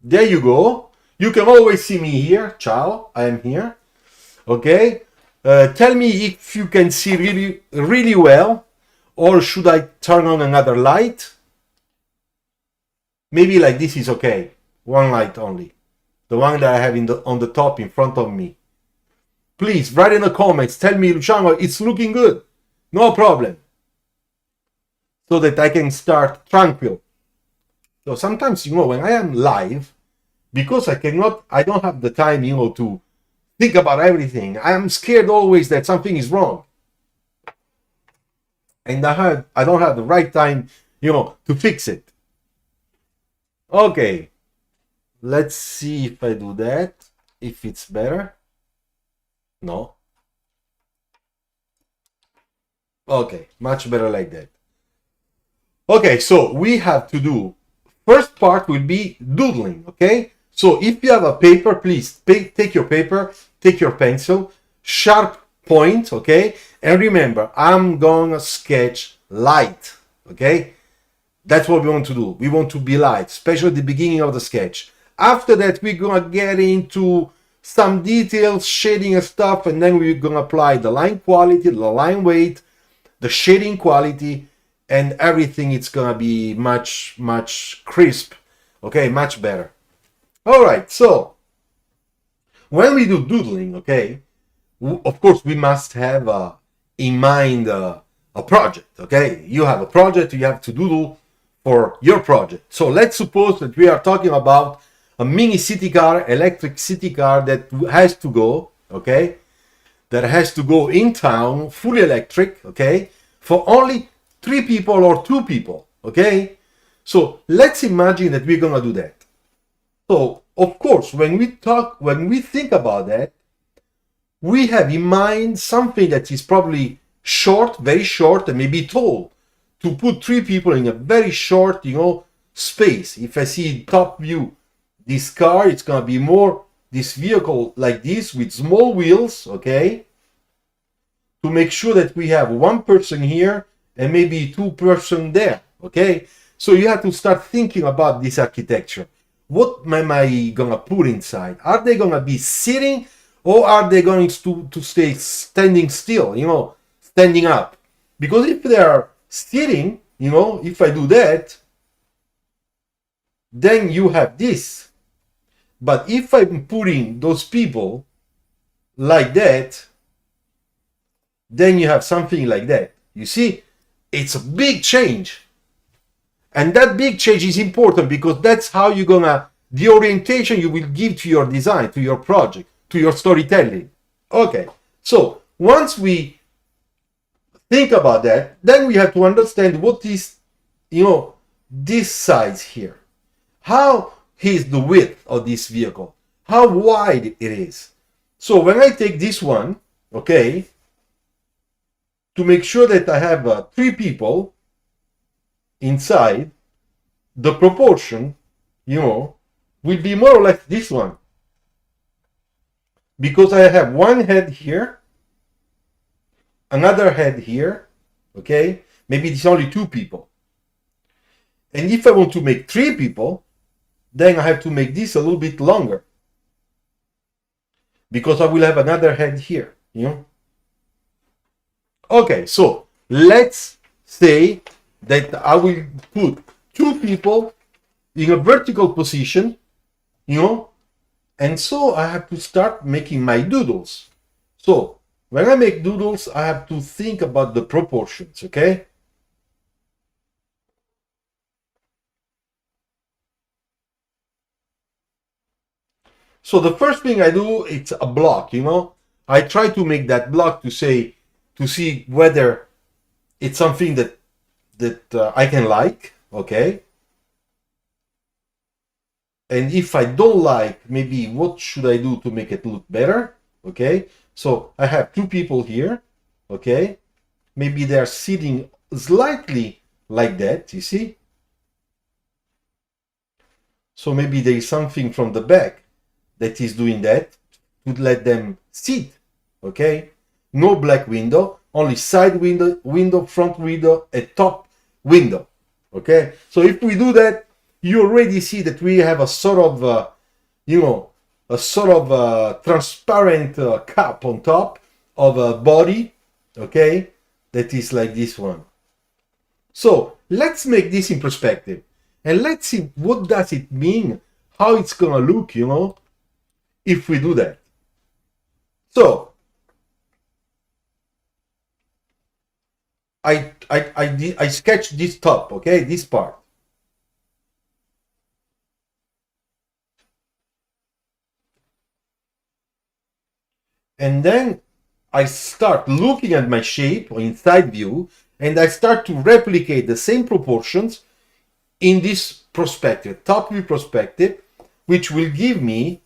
There you go. You can always see me here. Ciao, I am here. Okay. Tell me if you can see really, really well, or should I turn on another light? Maybe like this is okay. One light only. The one that I have on the top in front of me. Please write in the comments. Tell me, Luciano, it's looking good. No problem. So that I can start tranquil. So sometimes, when I am live, because I don't have the time, to think about everything. I am scared always that something is wrong. And I don't have the right time, to fix it. Okay. Let's see if I do that. If it's better. No. Okay. Much better like that. Okay. So we have to do, first part will be doodling. Okay. So if you have a paper, please take your paper, take your pencil, sharp point, okay? And remember, I'm gonna sketch light, okay? That's what we want to do. We want to be light, especially at the beginning of the sketch. After that, we're gonna get into some details, shading and stuff, and then we're gonna apply the line quality, the line weight, the shading quality, and everything. It's gonna be much, much crisp, okay? Much better. All right, so when we do doodling, okay, of course we must have in mind a project, okay? You have a project, you have to doodle for your project. So let's suppose that we are talking about a mini city car, electric city car that has to go, okay? That has to go in town, fully electric, okay? For only 3 people or 2 people, okay? So let's imagine that we're gonna do that. So, of course, when we think about that, we have in mind something that is probably short, very short, and maybe tall. To put 3 people in a very short, space. If I see top view, this car, it's gonna be more this vehicle like this with small wheels, okay? To make sure that we have 1 person here and maybe 2 person there, okay? So you have to start thinking about this architecture. What am I gonna put inside? Are they gonna be sitting, or are they going to stay standing still, standing up? Because if they are sitting, if I do that, then you have this. But if I'm putting those people like that, then you have something like that. You see, it's a big change. And that big change is important because that's how you're gonna, the orientation you will give to your design, to your project, to your storytelling. Okay, so once we think about that, then we have to understand what is, this size here. How is the width of this vehicle? How wide it is? So when I take this one, okay, to make sure that I have 3 people inside, the proportion, will be more or less this one. Because I have one head here, another head here, okay? Maybe it's only 2 people. And if I want to make 3 people, then I have to make this a little bit longer. Because I will have another head here, Okay, so let's say that I will put 2 people in a vertical position, and so I have to start making my doodles. So when I make doodles, I have to think about the proportions, okay? So the first thing I do, it's a block, I try to make that block to see whether it's something that I can like, okay? And if I don't like, maybe what should I do to make it look better, okay? So I have 2 people here, okay? Maybe they're sitting slightly like that, you see? So maybe there is something from the back that is doing that to let them sit, okay? No black window, only side window, front window, a top window, okay? So if we do that, you already see that we have a sort of, you know, a sort of transparent cap on top of a body, okay, that is like this one. So let's make this in perspective and let's see what does it mean, how it's gonna look, you know, if we do that. So I sketched this top, okay, this part. And then I start looking at my shape or inside view, and I start to replicate the same proportions in this perspective, top view perspective, which will give me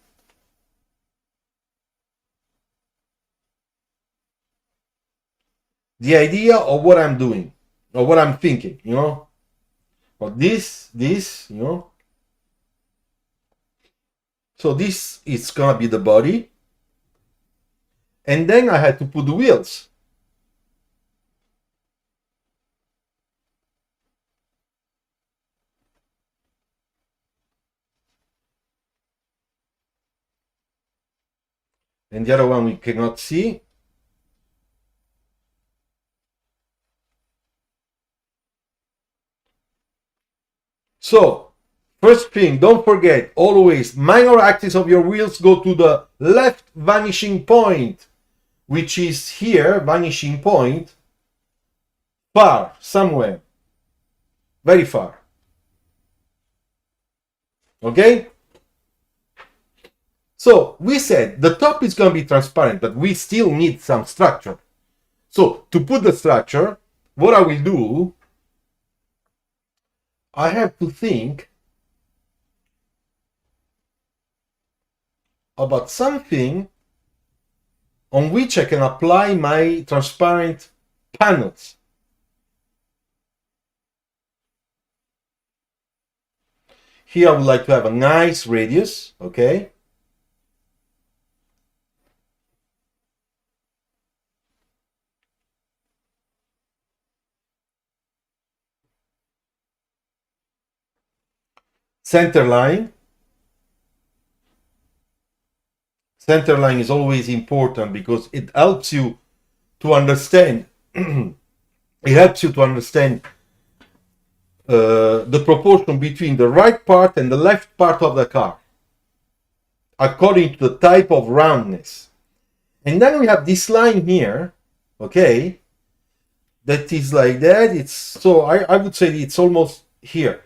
the idea of what I'm doing or what I'm thinking, you know. But this, you know. So this is gonna be the body. And then I had to put the wheels. And the other one we cannot see. So, first thing, don't forget, always, minor axis of your wheels go to the left vanishing point, which is here, vanishing point, far, somewhere, very far. Okay? So, we said the top is going to be transparent, but we still need some structure. So, to put the structure, what I will do, I have to think about something on which I can apply my transparent panels. Here I would like to have a nice radius, okay? Center line. Center line is always important because it helps you to understand it helps you to understand the proportion between the right part and the left part of the car according to the type of roundness. And then we have this line here, okay, that is like that. It's so I would say it's almost here.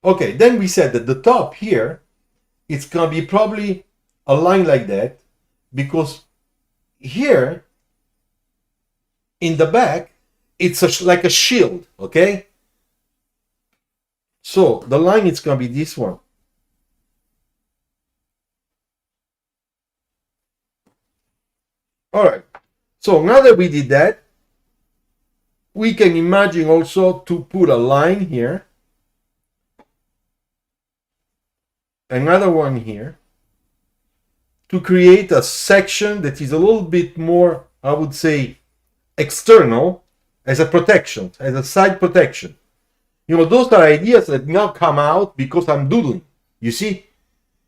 Okay, then we said that the top here, it's gonna be probably a line like that, because here in the back, it's like a shield, okay? So the line is gonna be this one. All right, so now that we did that, we can imagine also to put a line here, another one here, to create a section that is a little bit more, I would say, external, as a protection, as a side protection. You know, those are ideas that now come out because I'm doodling, you see?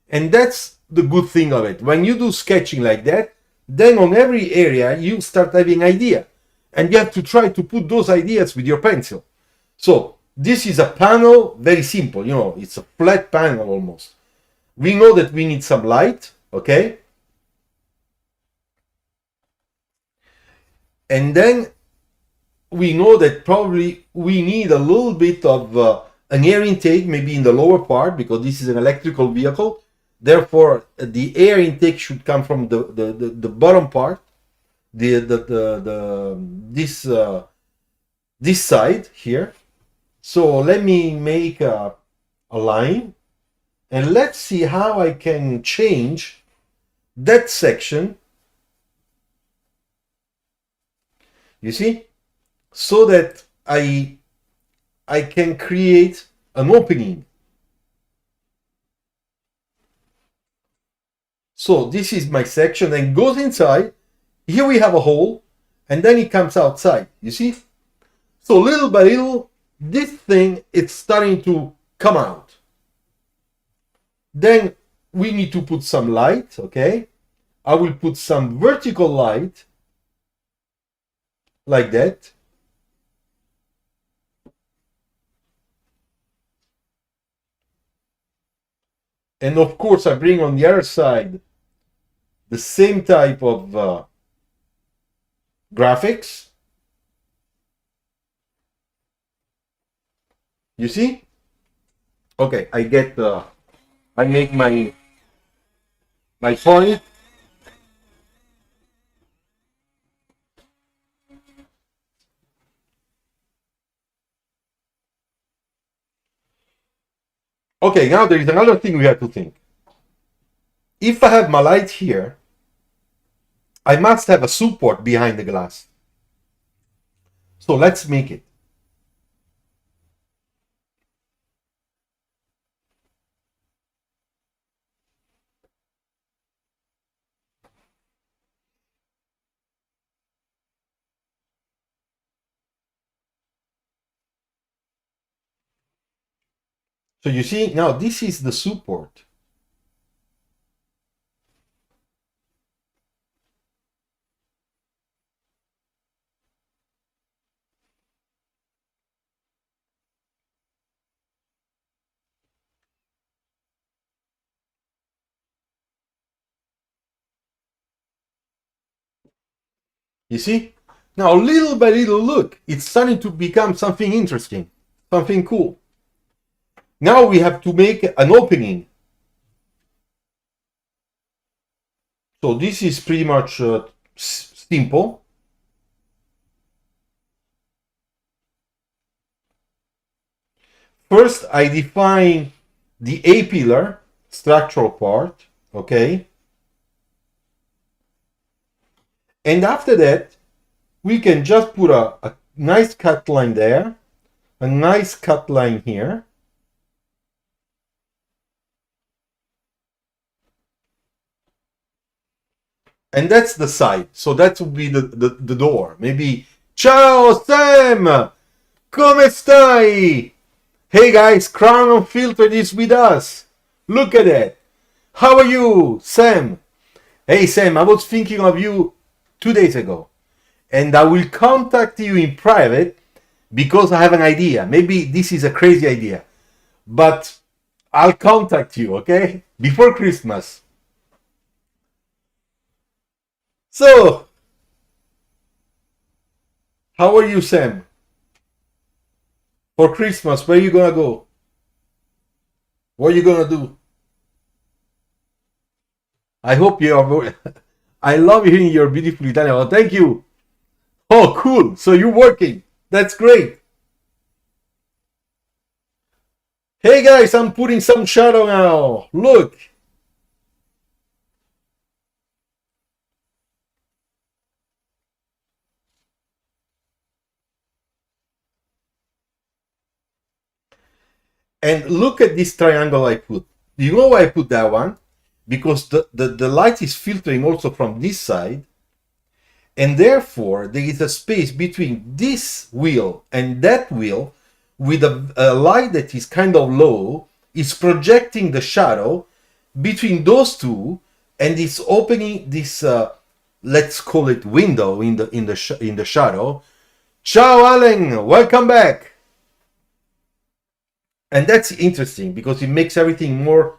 And that's the good thing of it. When you do sketching like that, then on every area you start having idea. And you have to try to put those ideas with your pencil. So this is a panel, very simple, you know, it's a flat panel almost. We know that we need some light, okay? And then we know that probably we need a little bit of an air intake, maybe in the lower part, because this is an electrical vehicle. Therefore, the air intake should come from the bottom part, this side here. So let me make a line, and let's see how I can change that section. You see? So that I can create an opening. So this is my section and goes inside. here we have a hole, and then it comes outside, you see? So little by little, this thing is starting to come out. Then we need to put some light, okay? I will put some vertical light, like that. And of course, I bring on the other side the same type of graphics. You see? Okay, I make my point. Okay, now there is another thing we have to think. If I have my light here, I must have a support behind the glass. So let's make it. So you see, now this is the support. You see? Now, little by little, look, it's starting to become something interesting, something cool. Now we have to make an opening. So this is pretty much simple. First, I define the A pillar, structural part, okay? And after that, we can just put a nice cut line there, a nice cut line here. And that's the side. So that would be the door. Maybe, ciao Sam! Come stai? Hey guys, Crown Unfiltered is with us. Look at that. How are you, Sam? Hey Sam, I was thinking of you 2 days ago. And I will contact you in private because I have an idea. Maybe this is a crazy idea. But I'll contact you, okay? Before Christmas. So, how are you, Sam? For Christmas, where are you gonna go? What are you gonna do? I hope you are. I love hearing your beautiful Italian. Oh, thank you. Oh, cool. So you're working. That's great. Hey guys, I'm putting some shadow now. Look. And look at this triangle I put. You know why I put that one? Because the light is filtering also from this side. And therefore, there is a space between this wheel and that wheel with a light that is kind of low, is projecting the shadow between those two, and it's opening this, let's call it window in the shadow. Ciao, Alan! Welcome back! And that's interesting because it makes everything more,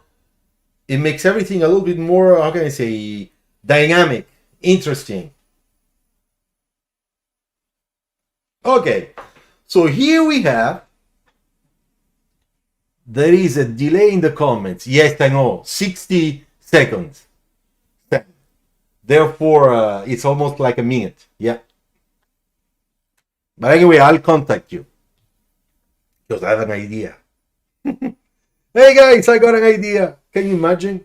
it makes everything a little bit more, how can I say, dynamic, interesting. Okay, so here we have, there is a delay in the comments. Yes, I know, 60 seconds. Therefore, it's almost like a minute. Yeah. But anyway, I'll contact you because I have an idea. Hey guys, I got an idea. Can you imagine?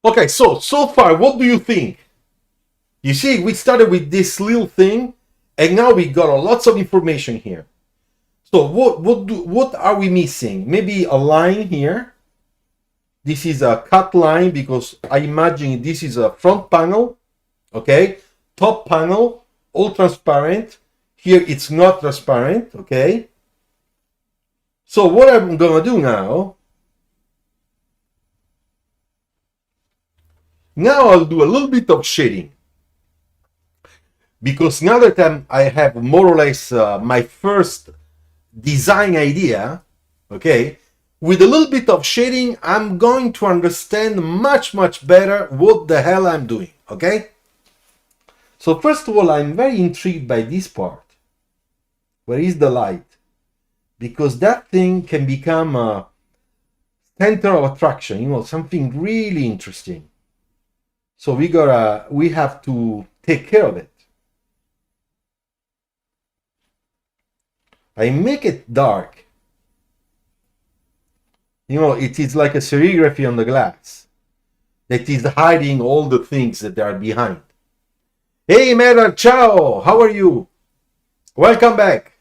Okay, so far, what do you think? You see, we started with this little thing, and now we got lots of information here. So what are we missing? Maybe a line here. This is a cut line because I imagine this is a front panel, okay? Top panel, all transparent. Here it's not transparent, okay? So what I'm gonna do now I'll do a little bit of shading. Because now that I have more or less my first design idea, okay, with a little bit of shading, I'm going to understand much better what the hell I'm doing, okay? So first of all, I'm very intrigued by this part. Where is the light? Because that thing can become a center of attraction, you know, something really interesting. So we have to take care of it. I make it dark. You know, it is like a serigraphy on the glass that is hiding all the things that are behind. Hey, Mera, ciao! How are you? Welcome back.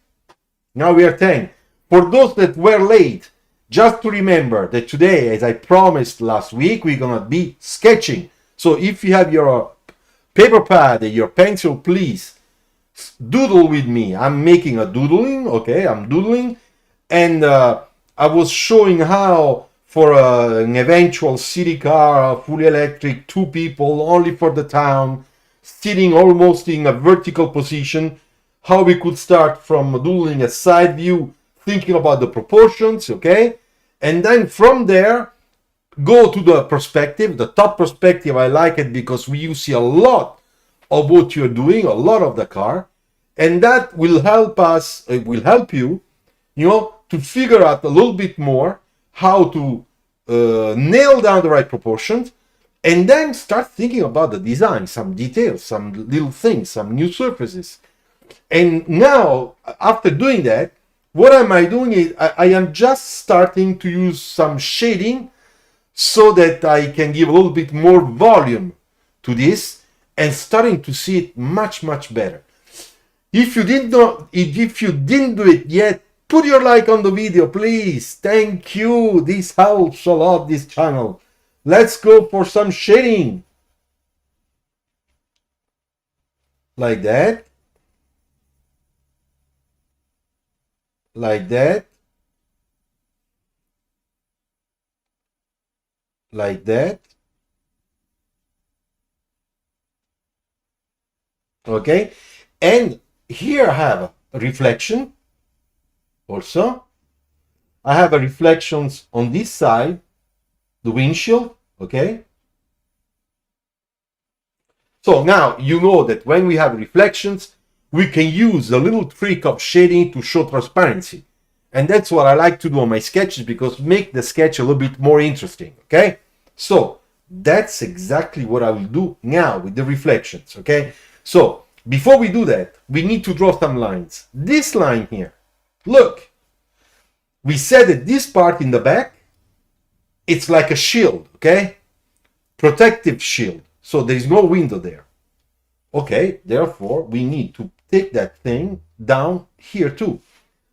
Now we are 10. For those that were late, just to remember that today, as I promised last week, we're gonna be sketching. So if you have your paper pad and your pencil, please doodle with me. I'm making a doodling, okay? I'm doodling, and I was showing how for an eventual city car, fully electric, 2 people, only for the town, sitting almost in a vertical position, how we could start from doodling a side view, thinking about the proportions, okay? And then from there, go to the perspective, the top perspective. I like it because you see a lot of what you're doing, a lot of the car, and that will help us, it will help you, you know, to figure out a little bit more how to nail down the right proportions, and then start thinking about the design, some details, some little things, some new surfaces. And now, after doing that, what am I doing is I am just starting to use some shading so that I can give a little bit more volume to this and starting to see it much better. If you didn't do it yet, put your like on the video, please. Thank you. This helps a lot, this channel. Let's go for some shading. Like that. Like that. Like that. Okay. And here I have a reflection. Also, I have a reflections on this side, the windshield, okay? So now you know that when we have reflections, we can use a little trick of shading to show transparency. And that's what I like to do on my sketches, because make the sketch a little bit more interesting, okay? So that's exactly what I will do now with the reflections, okay? So before we do that, we need to draw some lines. This line here, look, we said that this part in the back, it's like a shield, okay? Protective shield. So there is no window there. Okay, therefore we need to take that thing down here too.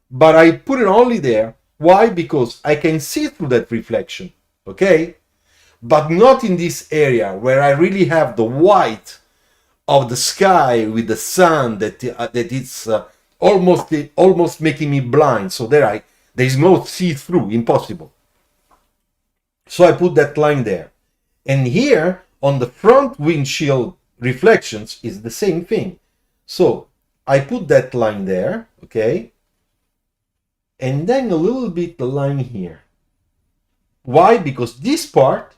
But I put it only there. Why? Because I can see through that reflection, okay? But not in this area where I really have the white of the sky with the sun that it's almost making me blind. So there is no see-through, impossible. So I put that line there. And here on the front windshield reflections is the same thing. So I put that line there, okay? And then a little bit the line here. Why? Because this part,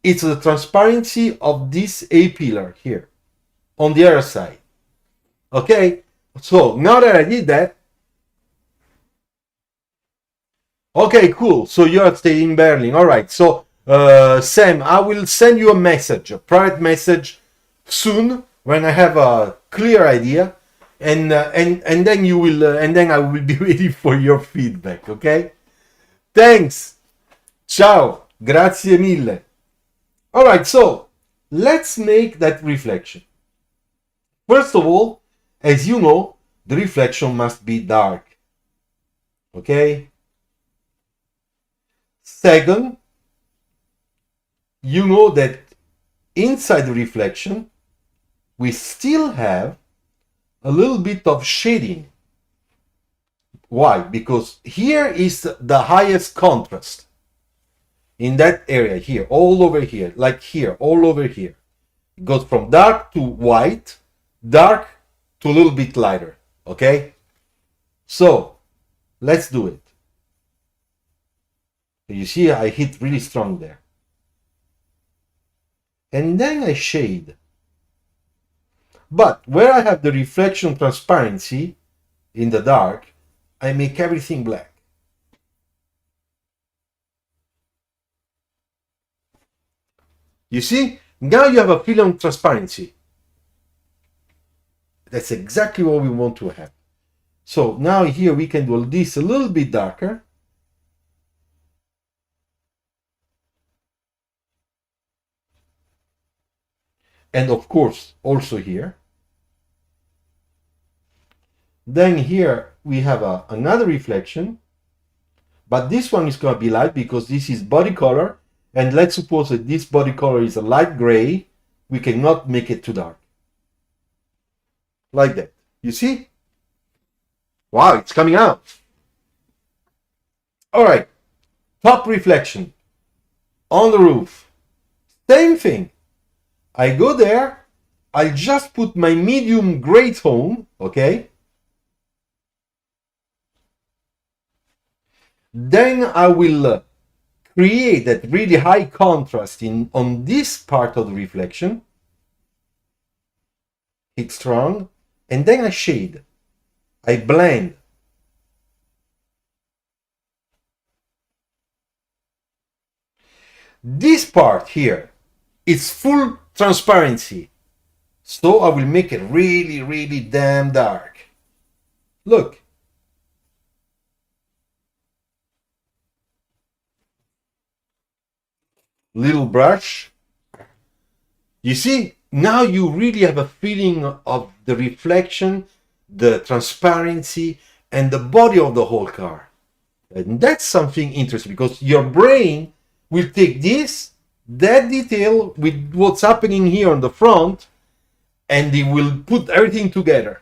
it's the transparency of this A-pillar here on the other side. Okay? So now that I did that, okay, cool. So you're staying in Berlin. All right. So Sam, I will send you a message, a private message soon when I have a clear idea, and then you will, and then I will be waiting for your feedback. Okay. Thanks. Ciao. Grazie mille. All right. So let's make that reflection. First of all, as you know, the reflection must be dark. Okay. Second, you know that inside the reflection, we still have a little bit of shading. Why? Because here is the highest contrast in that area here, all over here, like here, all over here. It goes from dark to white, dark to a little bit lighter, okay? So, let's do it. You see, I hit really strong there. And then I shade. But where I have the reflection transparency in the dark, I make everything black. You see, now you have a feeling of transparency. That's exactly what we want to have. So now here we can do this a little bit darker. And of course, also here. Then here we have another reflection. But this one is going to be light because this is body color. And let's suppose that this body color is a light gray. We cannot make it too dark. Like that. You see? Wow, it's coming out. All right. Top reflection. On the roof. Same thing. I go there. I just put my medium gray tone. Okay? Then I will create that really high contrast on this part of the reflection. Hit strong. And then I shade. I blend. This part here is full transparency. So I will make it really, really damn dark. Look. Little brush. You see, now you really have a feeling of the reflection, the transparency, and the body of the whole car. And that's something interesting because your brain will take that detail with what's happening here on the front, and it will put everything together.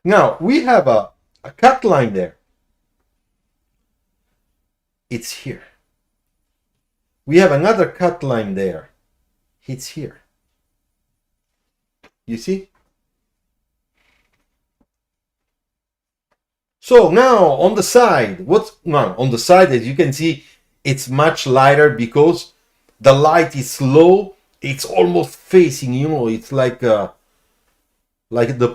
Now, we have a cut line there. It's here. We have another cut line there. It's here. You see? So now on the side, on the side, as you can see, it's much lighter because the light is low. It's almost facing, it's like the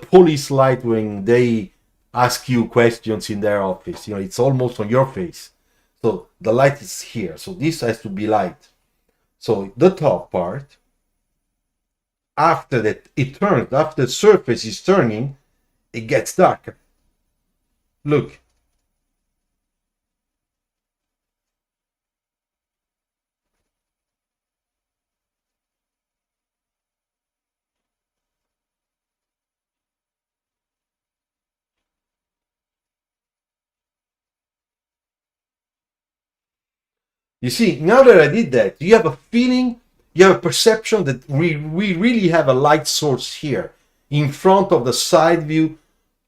police light when they ask you questions in their office. It's almost on your face. So the light is here. So this has to be light. So the top part, after that it turns, after the surface is turning, it gets darker. Look. You see, now that I did that, you have a feeling, you have a perception that we really have a light source here in front of the side view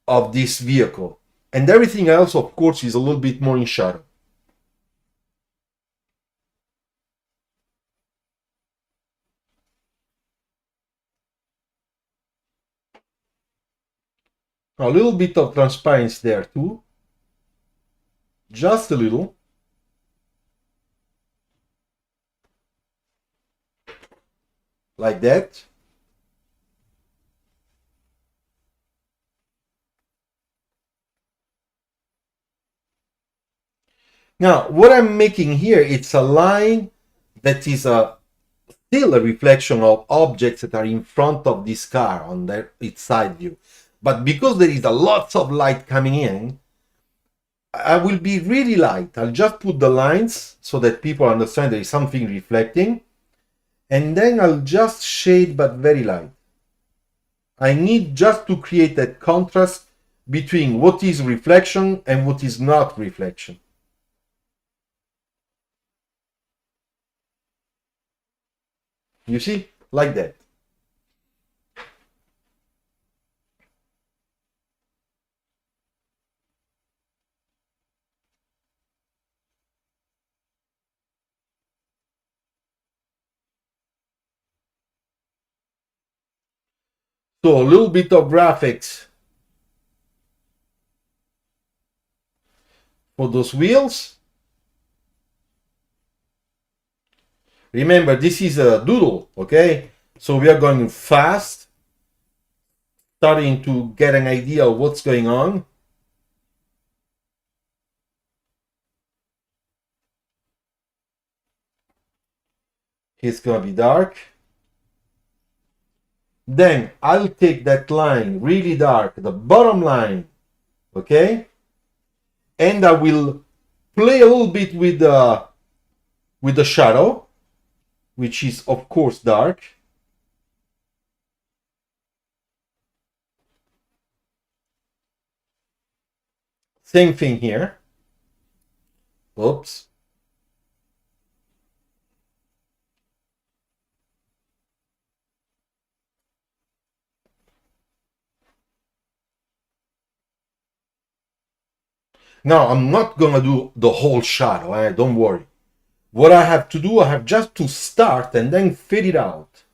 of this vehicle. And everything else, of course, is a little bit more in shadow. A little bit of transparency there too. Just a little. Like that. Now, what I'm making here, it's a line that is still a reflection of objects that are in front of this car on its side view. But because there is a lot of light coming in, I will be really light. I'll just put the lines so that people understand there is something reflecting. And then I'll just shade, but very light. I need just to create that contrast between what is reflection and what is not reflection. You see? Like that. So a little bit of graphics for those wheels. Remember, this is a doodle, okay? So we are going fast, starting to get an idea of what's going on. It's gonna be dark. Then I'll take that line really dark, the bottom line, okay? And I will play a little bit with the shadow, which is of course dark. Same thing here. Oops. Now I'm not gonna do the whole shadow, don't worry. What I have to do, I have just to start and then fade it out.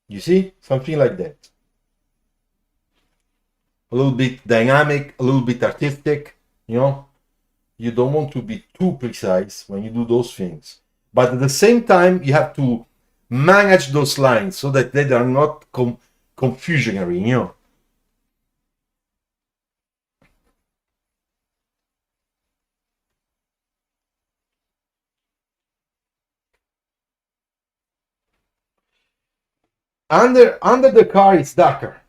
You see? Something like that. A little bit dynamic, a little bit artistic, you know? You don't want to be too precise when you do those things. But at the same time, you have to manage those lines so that they are not confusionary, you know? Under the car, it's darker.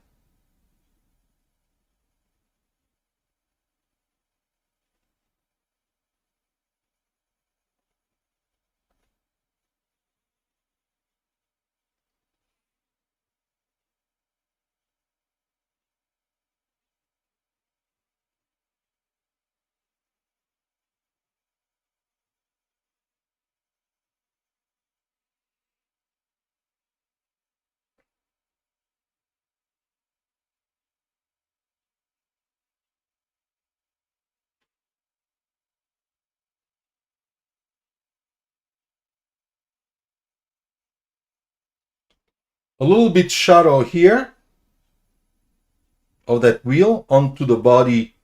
A little bit shadow here of that wheel onto the body.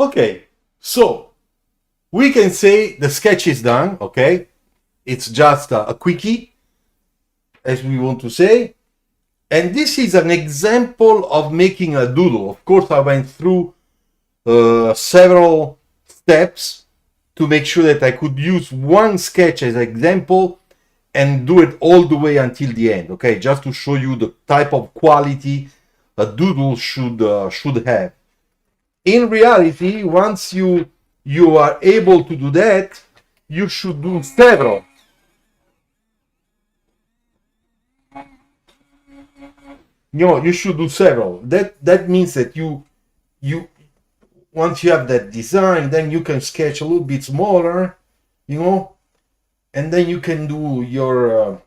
Okay, so we can say the sketch is done, okay? It's just a quickie, as we want to say. And this is an example of making a doodle. Of course, I went through several steps to make sure that I could use one sketch as an example and do it all the way until the end, okay? Just to show you the type of quality a doodle should have. In reality, once you are able to do that, you should do several. You should do several. That means that you once you have that design, then you can sketch a little bit smaller, and then you can do your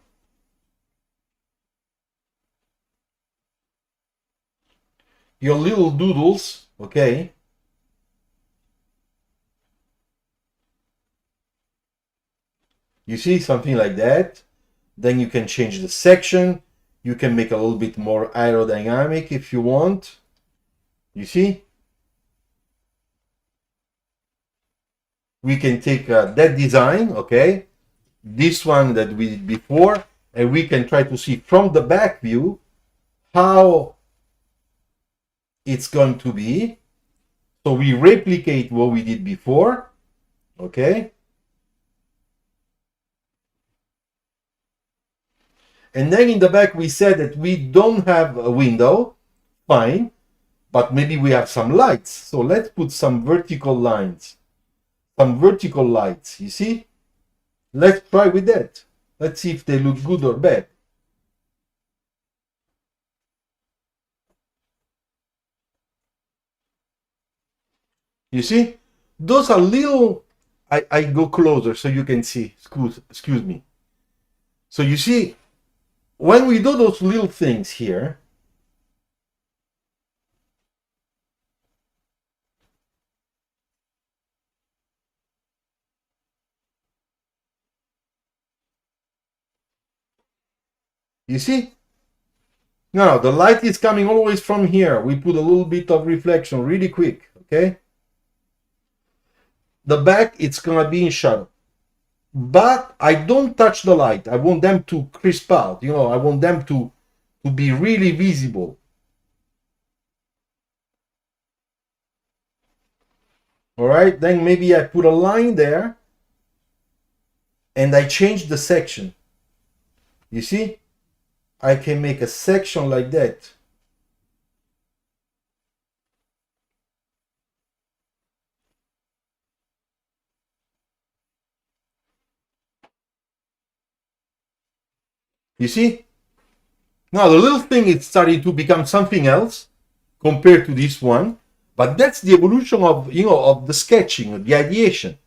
little doodles, okay? You see, something like that. Then you can change the section. You can make a little bit more aerodynamic if you want. You see? We can take that design, okay? This one that we did before, and we can try to see from the back view how it's going to be. So we replicate what we did before, okay? And then in the back, we said that we don't have a window. Fine. But maybe we have some lights. So let's put some vertical lines. Some vertical lights, you see? Let's try with that. Let's see if they look good or bad. You see? Those are little... I go closer so you can see. Excuse me. So you see, when we do those little things here, you see? Now, the light is coming always from here. We put a little bit of reflection really quick, okay? The back, it's gonna be in shadow. But I don't touch the light. I want them to crisp out, you know, I want them to be really visible. All right, then maybe I put a line there and I change the section. You see? I can make a section like that. You see? Now the little thing is starting to become something else compared to this one, but that's the evolution of, you know, of the sketching, of the ideation.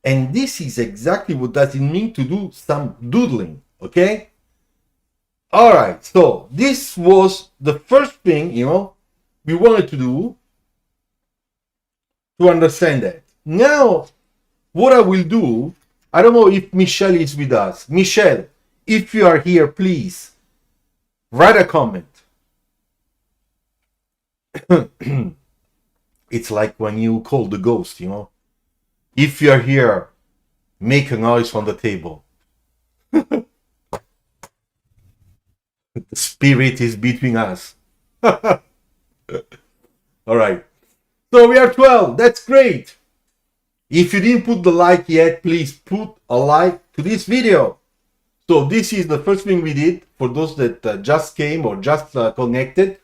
And this is exactly what does it mean to do some doodling, okay? All right, so this was the first thing, you know, we wanted to do to understand that. Now, what I will do, I don't know if Michelle is with us. Michelle, if you are here, please write a comment. It's like when you call the ghost, you know. If you're here, make a noise on the table. The spirit is between us. All right. So we are 12. That's great. If you didn't put the like yet, please put a like to this video. So this is the first thing we did for those that just came or just connected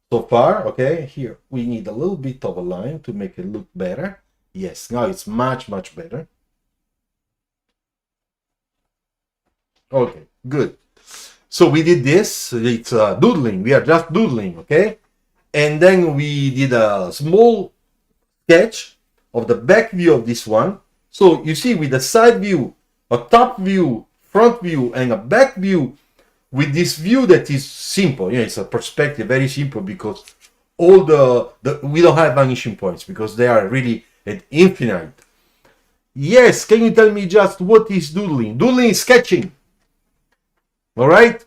so far. Okay, here we need a little bit of a line to make it look better. Yes, now it's much better. Okay, good. So we did this. It's doodling. We are just doodling, okay? And then we did a small sketch of the back view of this one. So you see, with the side view, a top view, front view, and a back view, with this view that is simple. You know, it's a perspective, very simple, because all the we don't have vanishing points because they are really at infinite. Yes, can you tell me just what is doodling? Doodling is sketching. All right.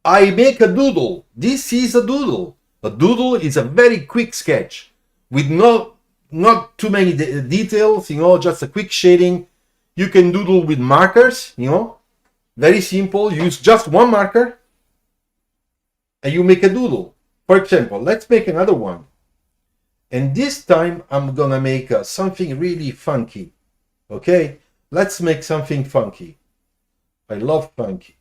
I make a doodle. This is a doodle. A doodle is a very quick sketch with not too many details, you know, just a quick shading. You can doodle with markers, you know, very simple. Use just one marker and you make a doodle. For example, let's make another one. And this time I'm gonna make something really funky. Okay, let's make something funky. I love funky.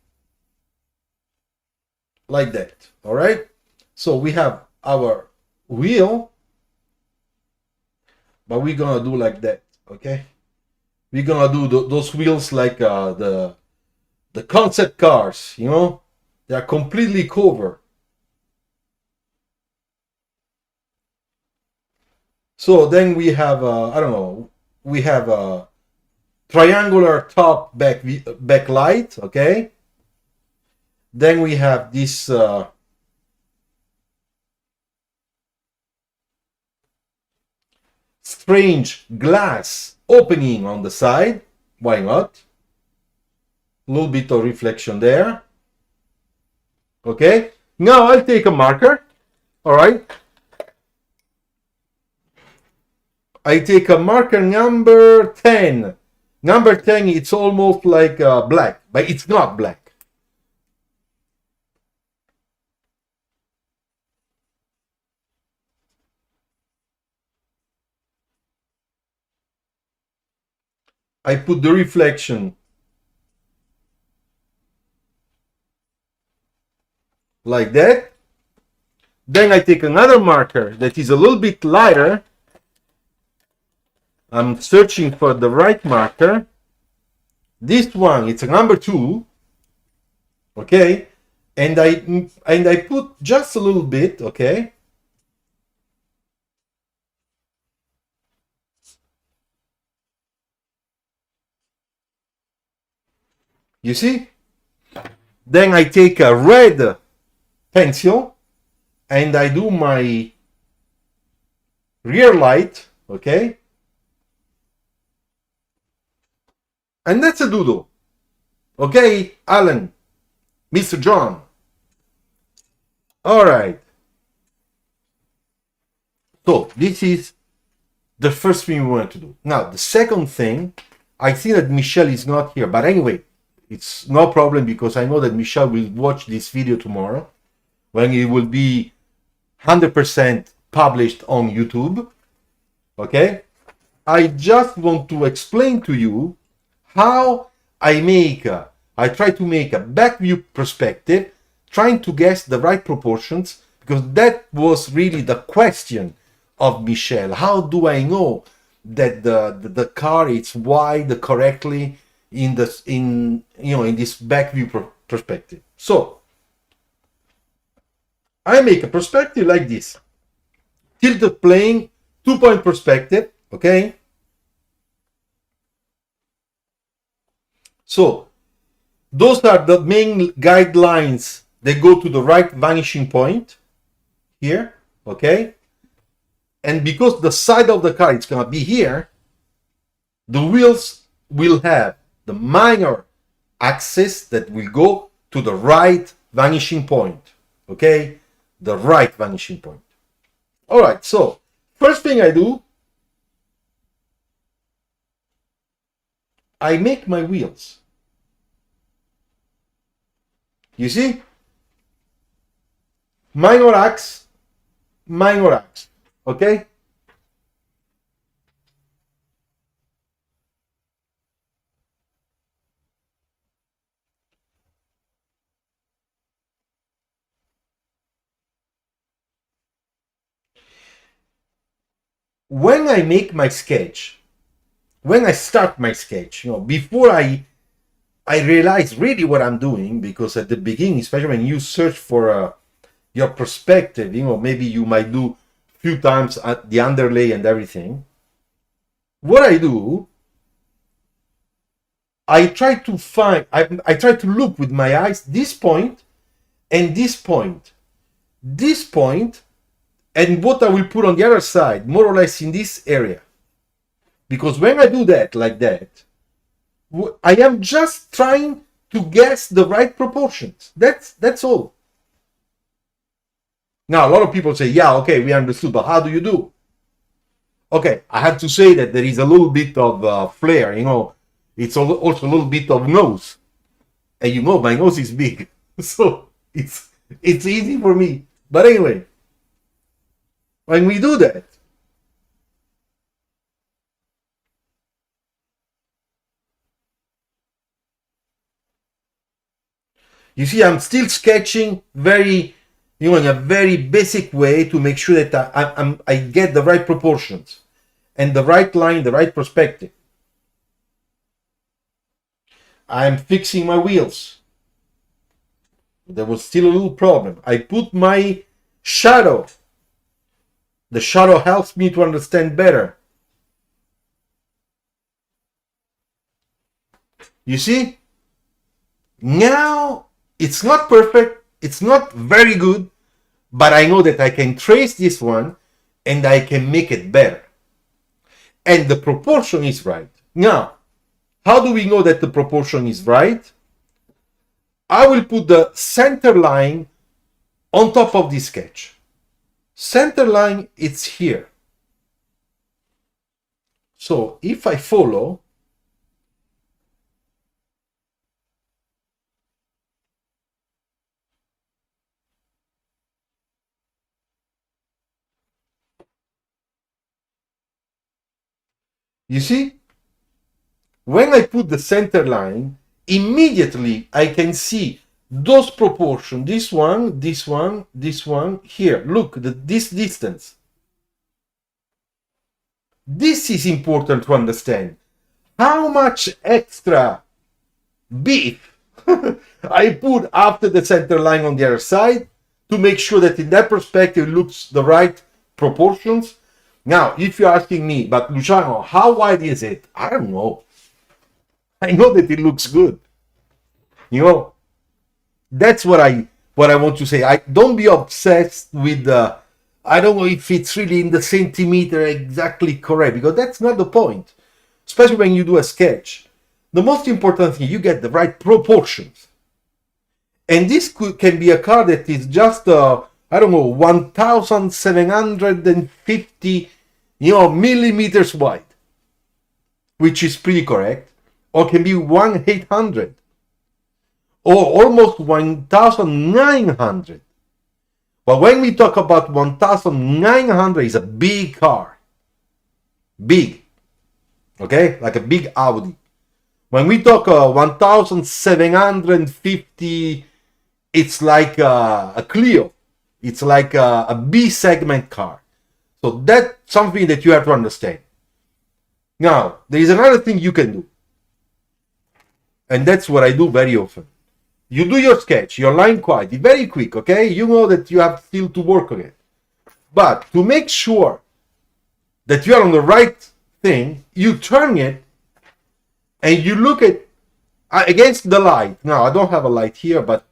Like that. All right. So we have our wheel, but we're gonna do like that. Okay. We're gonna do those wheels like the concept cars. You know, they are completely covered. So then we have I don't know. We have a triangular top backlight. Okay. Then we have this strange glass opening on the side. Why not? A little bit of reflection there. Okay. Now I'll take a marker. All right. I take a marker number 10. Number 10, it's almost like black, but it's not black. I put the reflection like that. Then I take another marker that is a little bit lighter. I'm searching for the right marker. This one, it's a number 2. Okay, and I put just a little bit. Okay, you see. Then I take a red pencil and I do my rear light. Okay, and that's a doodle. Okay, Alan, Mr. John. All right. So this is the first thing we want to do. Now, the second thing, I see that Michelle is not here, but anyway, it's no problem because I know that Michelle will watch this video tomorrow when it will be 100% published on YouTube. Okay? I just want to explain to you how I try to make a back view perspective, trying to guess the right proportions, because that was really the question of Michelle. How do I know that the car is wide correctly in this back view perspective? So I make a perspective like this, tilted plane, 2-point perspective. Okay, so those are the main guidelines that go to the right vanishing point here. Okay, and because the side of the car is going to be here, the wheels will have the minor axis that will go to the right vanishing point. Okay, the right vanishing point. All right, so first thing I do, I make my wheels. You see? Minor axe, minor axe. Okay? When I make my sketch, when I start my sketch, before I realize really what I'm doing, because at the beginning, especially when you search for your perspective, maybe you might do a few times at the underlay and everything. What I do, I try to look with my eyes this point and this point, and what I will put on the other side, more or less in this area. Because when I do that, like that, I am just trying to guess the right proportions. That's all. Now, a lot of people say, yeah, okay, we understood, but how do you do? Okay, I have to say that there is a little bit of flair, it's also a little bit of nose. And my nose is big, so it's easy for me. But anyway, when we do that, you see, I'm still sketching in a very basic way to make sure that I get the right proportions and the right line, the right perspective. I'm fixing my wheels. There was still a little problem. I put my shadow. The shadow helps me to understand better. You see? Now, it's not perfect. It's not very good. But I know that I can trace this one and I can make it better. And the proportion is right. Now, how do we know that the proportion is right? I will put the center line on top of this sketch. Center line, it's here. So if I follow, you see, when I put the center line, immediately I can see those proportions, this one, this one, this one, here, look, this distance. This is important to understand. How much extra beef I put after the center line on the other side to make sure that in that perspective it looks the right proportions. Now, if you're asking me, but Luciano, how wide is it? I don't know. I know that it looks good. You know, that's what I want to say. I don't be obsessed with the. I don't know if it's really in the centimeter exactly correct, because that's not the point. Especially when you do a sketch. The most important thing, you get the right proportions. And this can be a car that is just, I don't know, 1,750, millimeters wide, which is pretty correct, or can be 1,800, or almost 1,900. But when we talk about 1,900, it's a big car. Big. Okay? Like a big Audi. When we talk 1,750, it's like a Clio. It's like a B segment car. So that's something that you have to understand. Now, there is another thing you can do. And that's what I do very often. You do your sketch, your line quality, very quick, okay? You know that you have still to work on it. But to make sure that you are on the right thing, you turn it and you look at against the light. Now, I don't have a light here, but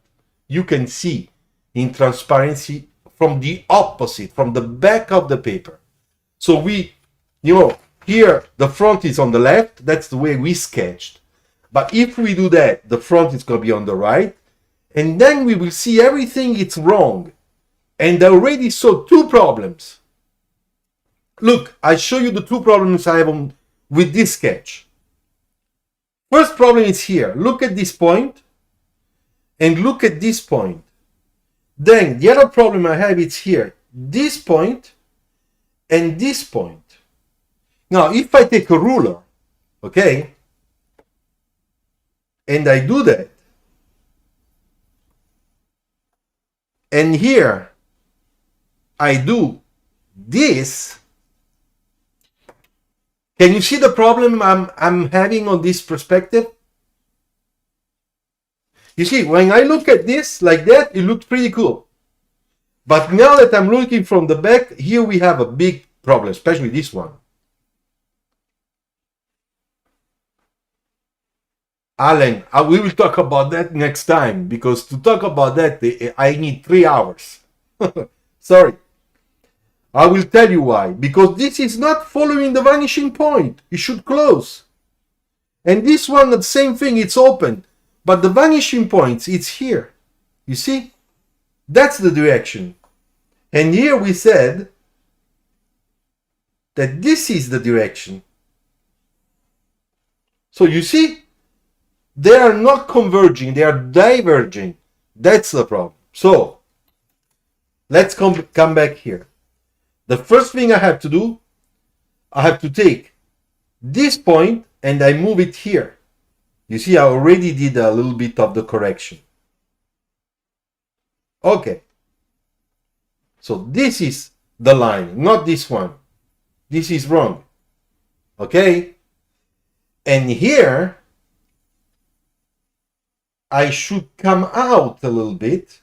you can see in transparency from the opposite, from the back of the paper. So here the front is on the left. That's the way we sketched. But if we do that, the front is going to be on the right. And then we will see everything it's wrong. And I already saw two problems. Look, I show you the two problems I have with this sketch. First problem is here. Look at this point and look at this point. Then the other problem I have is here. This point and this point. Now, if I take a ruler, okay, and I do that, and here I do this, can you see the problem I'm having on this perspective? You see, when I look at this like that, it looks pretty cool. But now that I'm looking from the back, here we have a big problem, especially this one. Alan, we will talk about that next time, because to talk about that, I need 3 hours. Sorry. I will tell you why. Because this is not following the vanishing point. It should close. And this one, the same thing, it's open. But the vanishing point, it's here. You see? That's the direction. And here we said that this is the direction. So you see? They are not converging, they are diverging. That's the problem. So, let's come back here. The first thing I have to do, I have to take this point and I move it here. You see, I already did a little bit of the correction. Okay. So this is the line, not this one. This is wrong. Okay? And here, I should come out a little bit.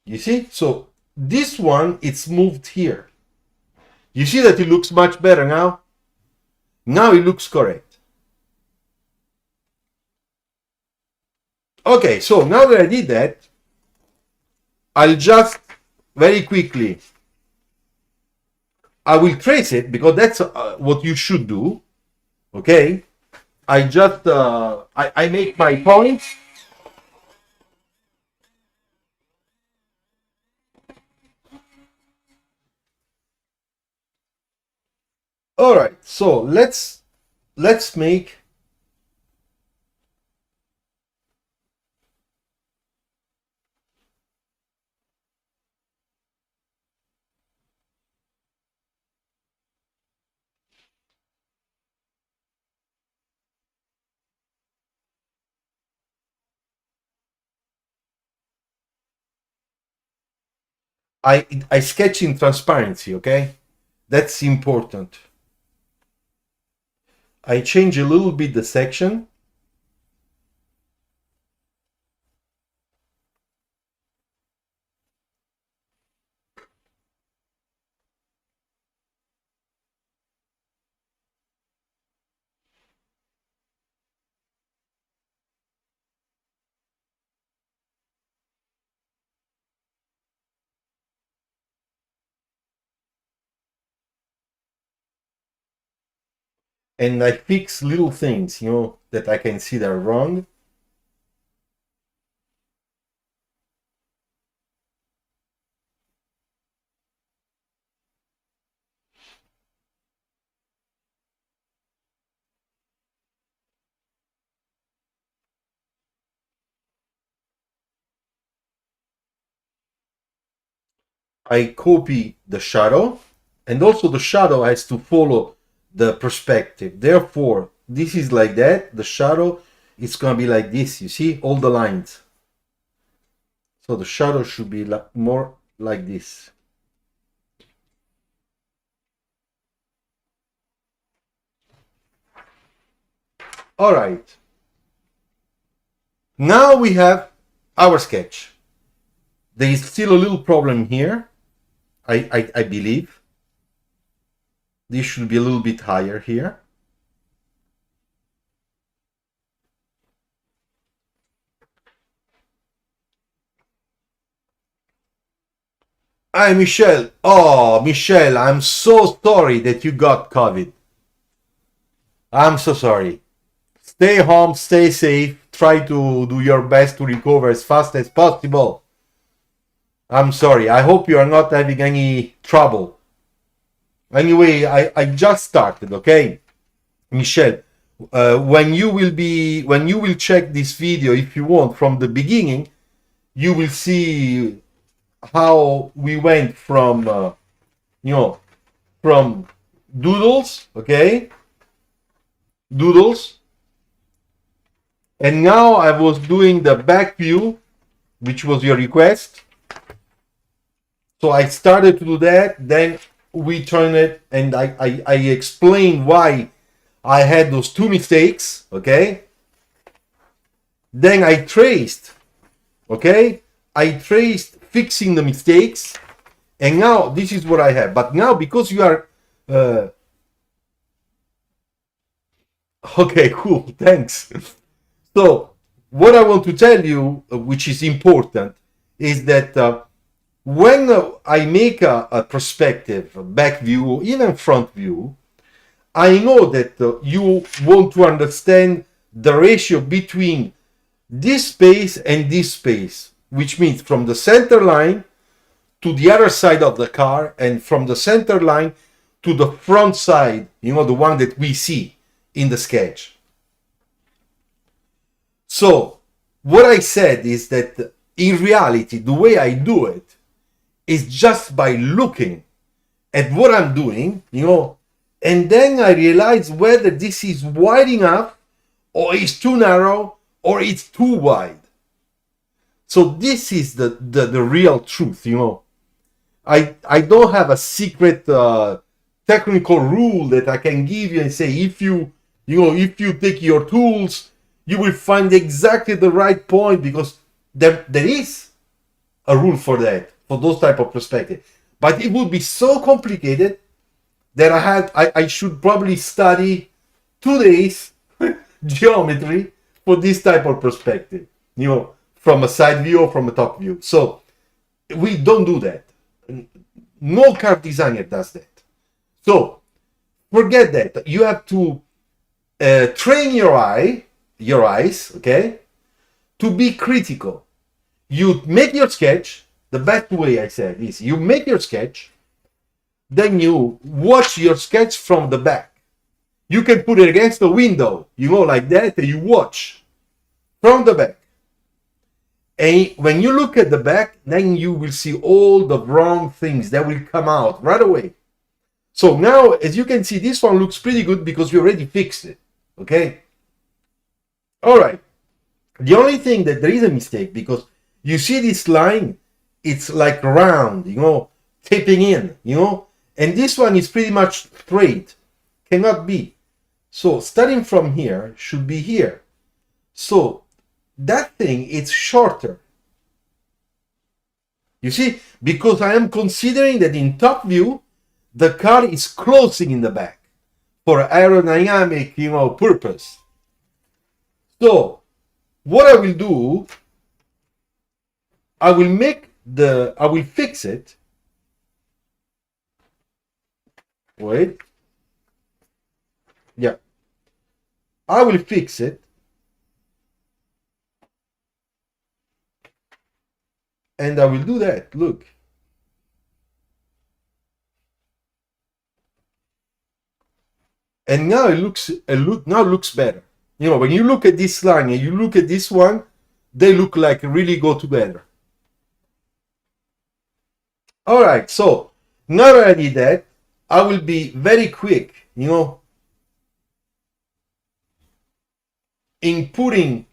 You see? So this one, it's moved here. You see that it looks much better now? Now it looks correct. Okay, so now that I did that, I'll just very quickly, I will trace it, because that's what you should do. Okay? I just, I make my points. All right, so let's make I sketch in transparency, okay? That's important. I change a little bit the section. And I fix little things, you know, that I can see that are wrong. I copy the shadow, and also the shadow has to follow the perspective. Therefore, this is like that. The shadow is gonna be like this. You see all the lines. So the shadow should be more like this. All right. Now we have our sketch. There is still a little problem here. I believe this should be a little bit higher here. Hi, Michelle. Oh, Michelle, I'm so sorry that you got COVID. I'm so sorry. Stay home, stay safe, try to do your best to recover as fast as possible. I'm sorry. I hope you are not having any trouble. Anyway, I just started, okay? Michelle, when you will check this video, if you want, from the beginning, you will see how we went from, from doodles, okay? Doodles. And now I was doing the back view, which was your request. So I started to do that, then we turned it, and I explained why I had those two mistakes, okay? Then I traced, okay? I traced fixing the mistakes, and now this is what I have. But now, because you are... okay, cool, thanks. So, what I want to tell you, which is important, is that when I make a perspective, a back view, even front view, I know that you want to understand the ratio between this space and this space, which means from the center line to the other side of the car, and from the center line to the front side, you know, the one that we see in the sketch. So what I said is that in reality, the way I do it is just by looking at what I'm doing, you know, and then I realize whether this is wide enough, or it's too narrow, or it's too wide. So this is the real truth, you know. I don't have a secret technical rule that I can give you and say, if you take your tools, you will find exactly the right point, because there is a rule for that, for those type of perspective. But it would be so complicated that I should probably study 2 days geometry for this type of perspective, you know, from a side view or from a top view. So we don't do that. No car designer does that. So forget that. You have to train your eyes, okay, to be critical. You make your sketch. The best way, I said, is you make your sketch, then you watch your sketch from the back. You can put it against the window, you know, like that, and you watch from the back. And when you look at the back, then you will see all the wrong things that will come out right away. So now, as you can see, this one looks pretty good because we already fixed it, okay? All right. The only thing that there is a mistake, because you see this line, it's like round, you know, taping in, you know, and this one is pretty much straight, cannot be. So starting from here should be here. So that thing is shorter. You see, because I am considering that in top view, the car is closing in the back for aerodynamic, you know, purpose. So what I will do, I will fix it. Wait. Yeah. I will fix it. And I will do that. Look. And now it looks better. You know, when you look at this line and you look at this one, they look like really go together. All right, so now that I did that, I will be very quick, you know, in putting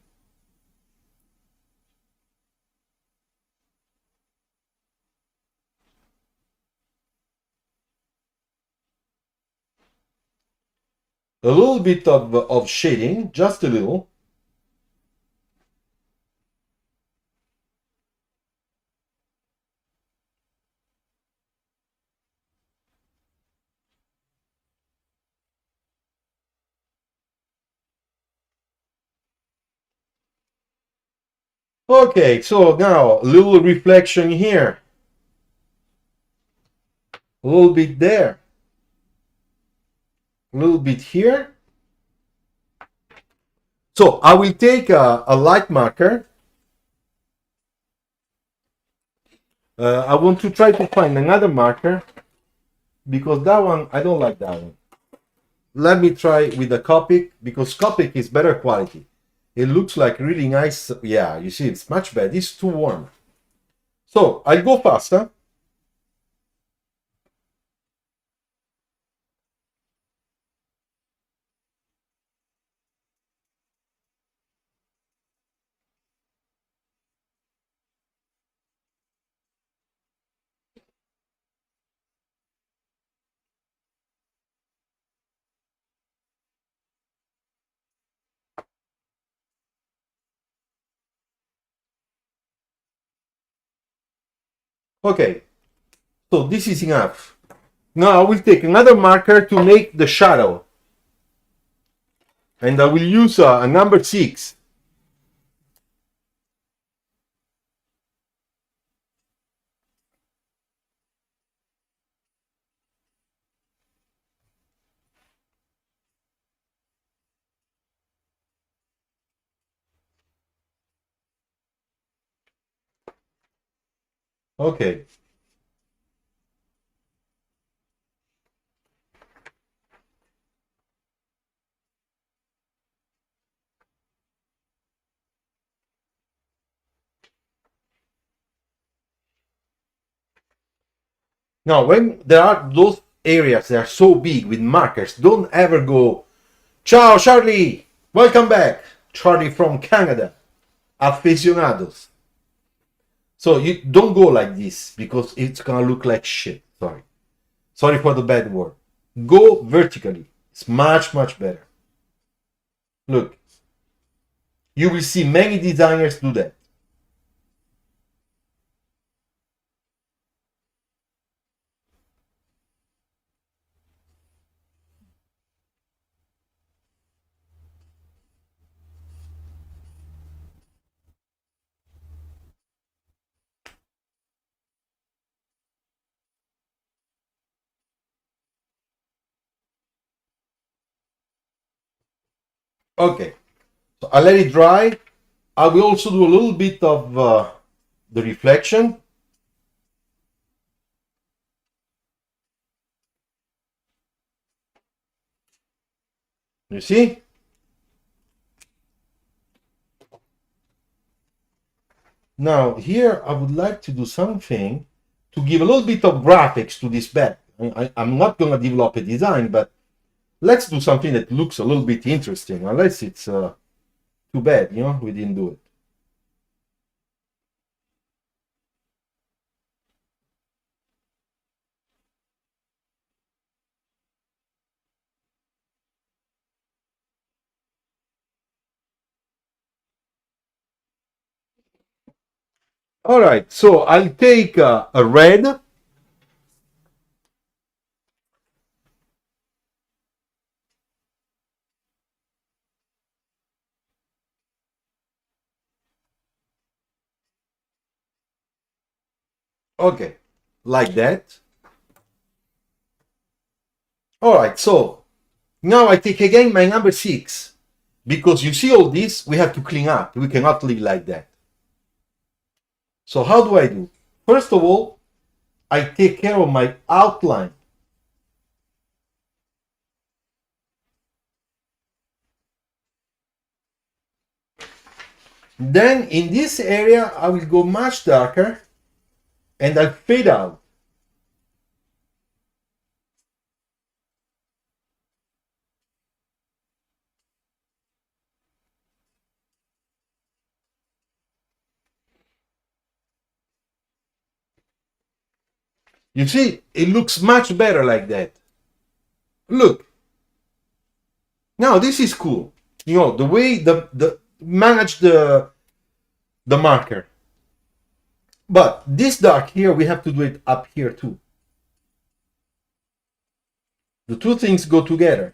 a little bit of shading, just a little. Okay, so now a little reflection here, a little bit there, a little bit here. So I will take a light marker. I want to try to find another marker because that one, I don't like that one. Let me try with the Copic because Copic is better quality. It looks like really nice. Yeah, you see, it's much better. It's too warm. So I'll go faster. Okay, so this is enough. Now I will take another marker to make the shadow. And I will use a number 6. Okay. Now, when there are those areas that are so big with markers, don't ever go, ciao, Charlie, welcome back. Charlie from Canada, aficionados. So you don't go like this because it's gonna look like shit. Sorry. Sorry for the bad word. Go vertically. It's much, much better. Look, you will see many designers do that. Okay, so I let it dry. I will also do a little bit of the reflection. You see? Now here I would like to do something to give a little bit of graphics to this bed. I'm not going to develop a design, but let's do something that looks a little bit interesting, unless it's too bad, you know, we didn't do it. All right, so I'll take a red. Okay, like that. All right, so now I take again my number 6. Because you see all this, we have to clean up. We cannot live like that. So how do I do? First of all, I take care of my outline. Then in this area, I will go much darker and I'll fade out. You see, it looks much better like that. Look. Now this is cool. You know, the way the manage the marker. But this dark here, we have to do it up here too. The two things go together.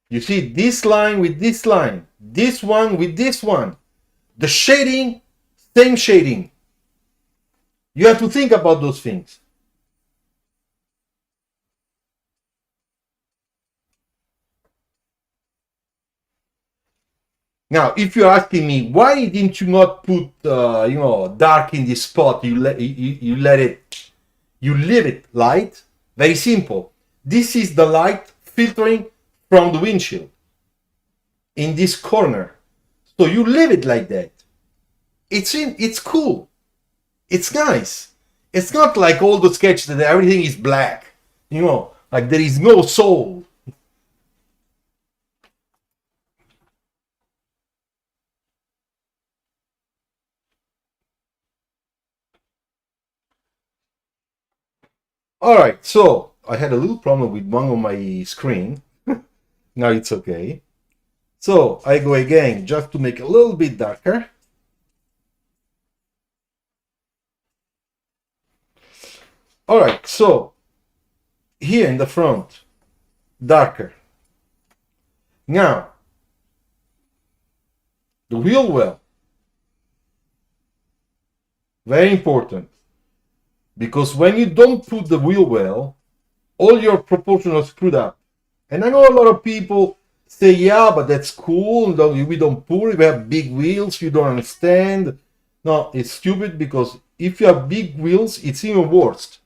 You see this line with this line, this one with this one. The shading, same shading. You have to think about those things. Now, if you're asking me, why didn't you not put, dark in this spot? You leave it light. Very simple. This is the light filtering from the windshield in this corner. So you leave it like that. It's cool. It's nice. It's not like all the sketches that everything is black. Like there is no soul. All right, so I had a little problem with one of my screen. Now it's okay. So I go again just to make it a little bit darker. All right, so here in the front, darker. Now, the wheel well. Very important. Because when you don't put the wheel well, all your proportions are screwed up. And I know a lot of people say, yeah, but that's cool. We don't pull it. We have big wheels. You don't understand. No, it's stupid because if you have big wheels, it's even worse.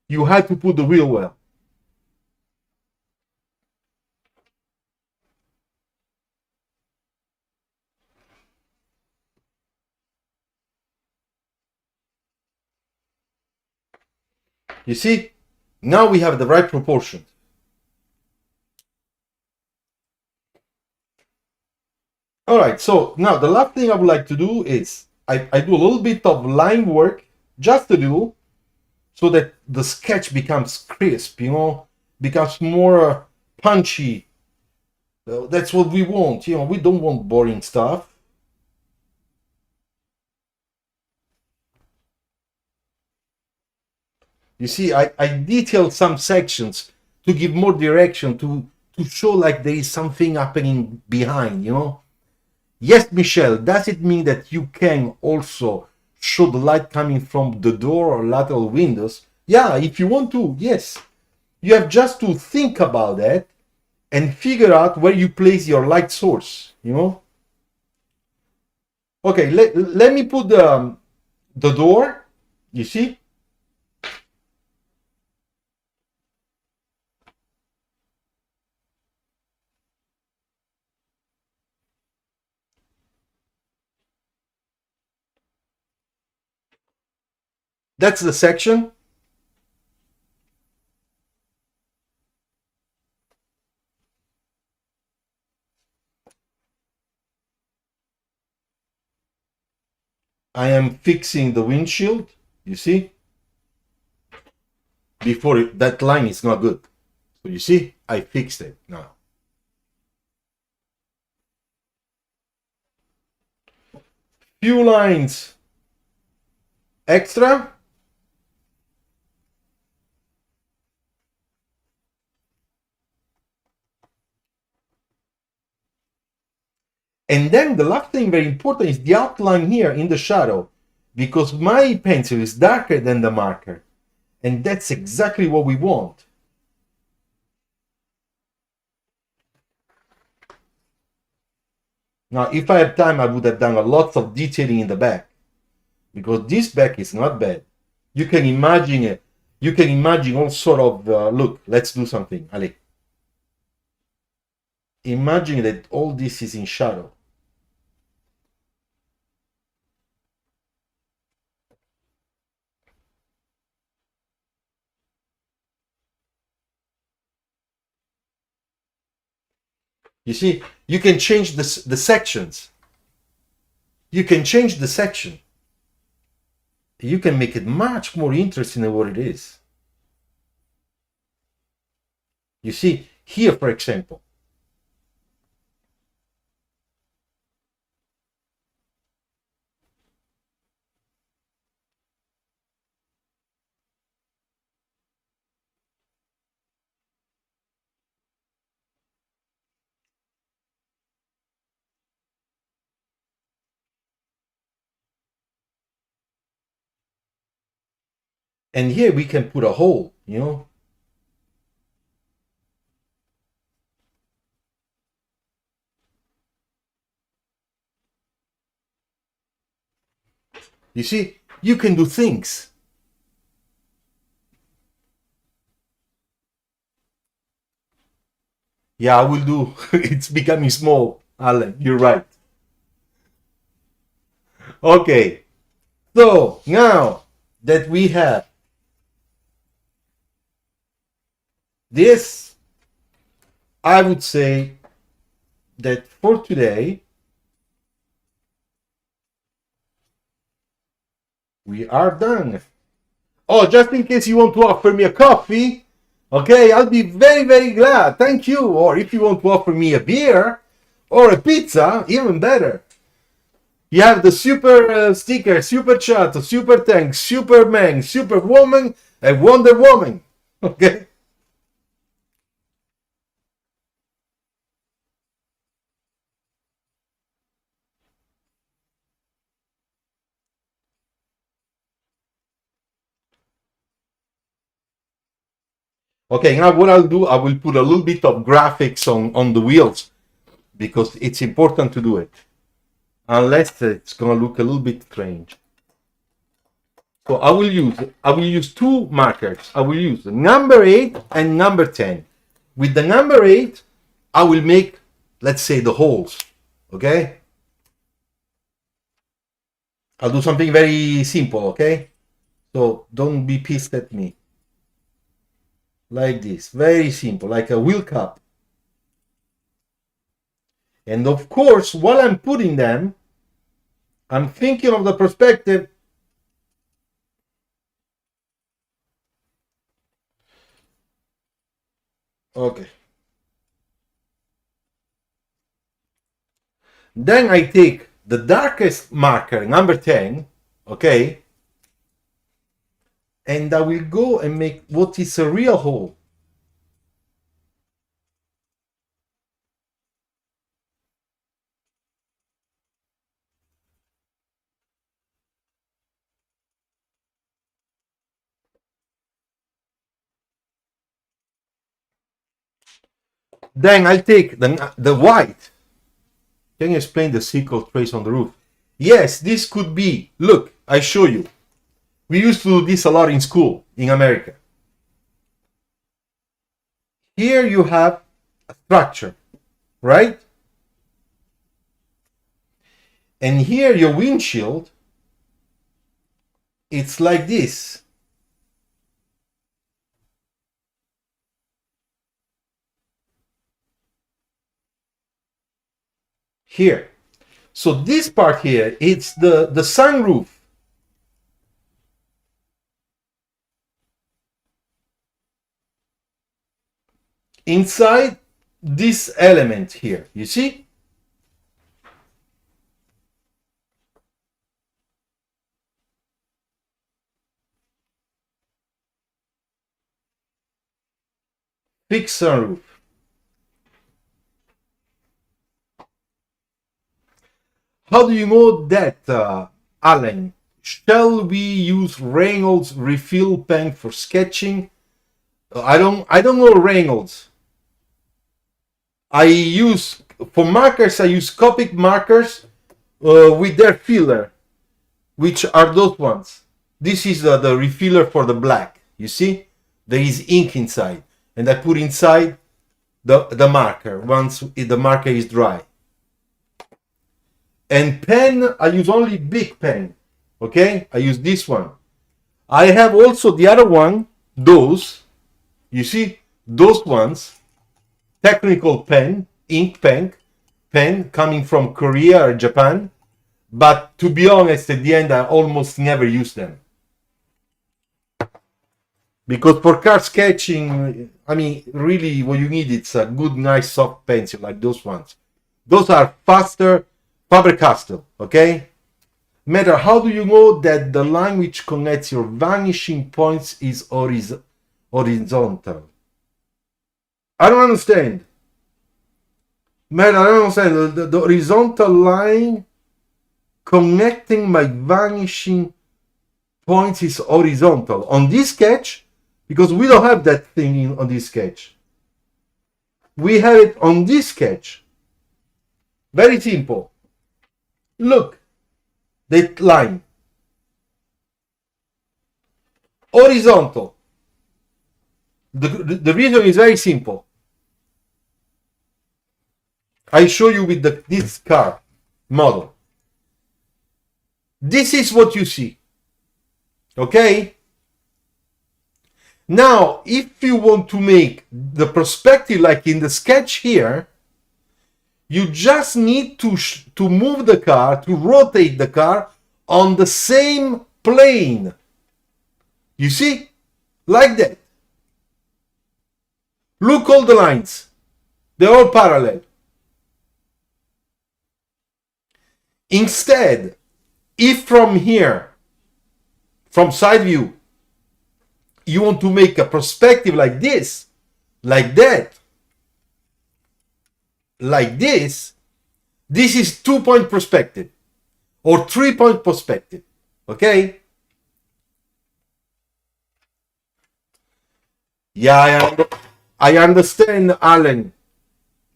You have to put the wheel well. You see, now we have the right proportion. All right, so now the last thing I would like to do is I do a little bit of line work, just a little, so that the sketch becomes crisp, becomes more punchy. That's what we want, we don't want boring stuff. You see, I detailed some sections to give more direction, to show like there is something happening behind, Yes, Michelle, does it mean that you can also show the light coming from the door or lateral windows? Yeah, if you want to, yes. You have just to think about that and figure out where you place your light source, Okay, let me put the door, you see? That's the section. I am fixing the windshield, you see? Before that line is not good. So you see? I fixed it now. Few lines extra. And then the last thing very important is the outline here in the shadow, because my pencil is darker than the marker. And that's exactly what we want. Now, if I had time, I would have done a lot of detailing in the back, because this back is not bad. You can imagine it. You can imagine all sort of, look, let's do something, Ali. Imagine that all this is in shadow. You see, you can change the sections. You can change the section. You can make it much more interesting than what it is. You see, here, for example, and here we can put a hole, you know. You see, you can do things. Yeah, I will do. It's becoming small, Alan. You're right. Okay. So now that we have this, I would say that for today, we are done. Oh, just in case you want to offer me a coffee, okay, I'll be very, very glad. Thank you. Or if you want to offer me a beer or a pizza, even better. You have the super sticker, super chat, super thanks, Superman, Superwoman, and Wonder Woman. Okay. Okay, now what I'll do, I will put a little bit of graphics on the wheels because it's important to do it. Unless it's gonna look a little bit strange. So I will use two markers. I will use number 8 and number 10. With the number 8, I will make, let's say, the holes. Okay? I'll do something very simple, okay? So don't be pissed at me. Like this. Very simple, like a wheel cup. And of course, while I'm putting them, I'm thinking of the perspective. Okay. Then I take the darkest marker, number 10, okay? And I will go and make what is a real hole. Then I'll take the white. Can you explain the circle trace on the roof? Yes, this could be, look, I show you. We used to do this a lot in school in America. Here you have a structure, right? And here your windshield, it's like this. Here. So this part here, it's the sunroof. inside this element here. You see? Fix sunroof. How do you know that, Alan? Shall we use Reynolds refill pen for sketching? I don't know Reynolds. I use, for markers, I use Copic markers with their filler, which are those ones. This is the refiller for the black. You see? There is ink inside. And I put inside the marker once the marker is dry. And pen, I use only big pen. Okay? I use this one. I have also the other one, those. You see? Those ones. Technical pen, ink pen coming from Korea or Japan. But to be honest, at the end, I almost never use them. Because for card sketching, I mean, really what you need is a good, nice, soft pencil like those ones. Those are faster, Faber-Castell, okay? Matter, how do you know that the line which connects your vanishing points is horizontal? I don't understand. Matter, I don't understand. The horizontal line connecting my vanishing points is horizontal. On this sketch, because we don't have that thing on this sketch. We have it on this sketch. Very simple. Look, that line. Horizontal. The reason is very simple. I show you with this car model. This is what you see. Okay? Now, if you want to make the perspective like in the sketch here, you just need to move the car, to rotate the car on the same plane. You see? Like that. Look, all the lines. They're all parallel. Instead, if from here, from side view, you want to make a perspective like this, like that, like this is 2-point perspective or 3-point perspective. Okay? Yeah, I understand, Alan.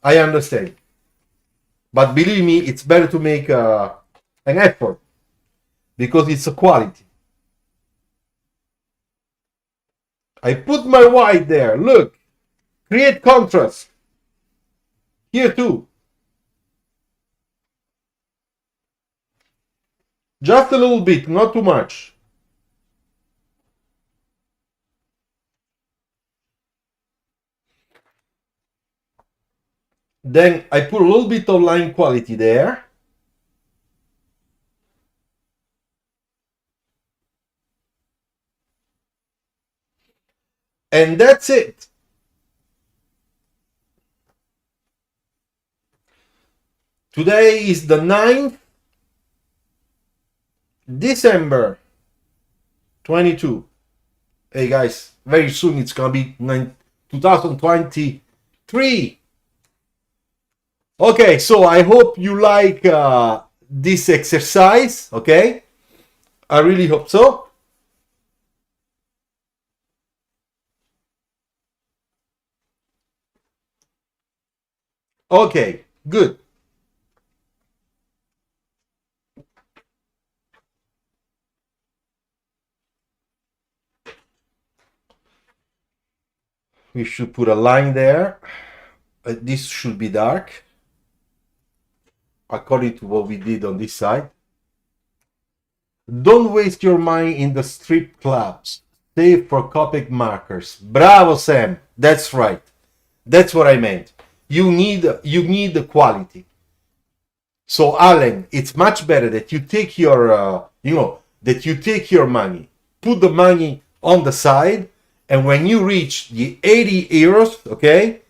I understand. But believe me, it's better to make an effort because it's a quality. I put my white there. Look. Create contrast. Here too. Just a little bit, not too much. Then I put a little bit of line quality there. And that's it. Today is the 9th December 22. Hey guys, very soon it's gonna be 2023. Okay, so I hope you like this exercise. Okay, I really hope so. Okay, good. We should put a line there. This should be dark, according to what we did on this side. Don't waste your money in the strip clubs. Save for Copic markers. Bravo, Sam. That's right. That's what I meant. You need the quality. So, Alan, it's much better that you take your, that you take your money, put the money on the side, and when you reach the 80 euros, okay,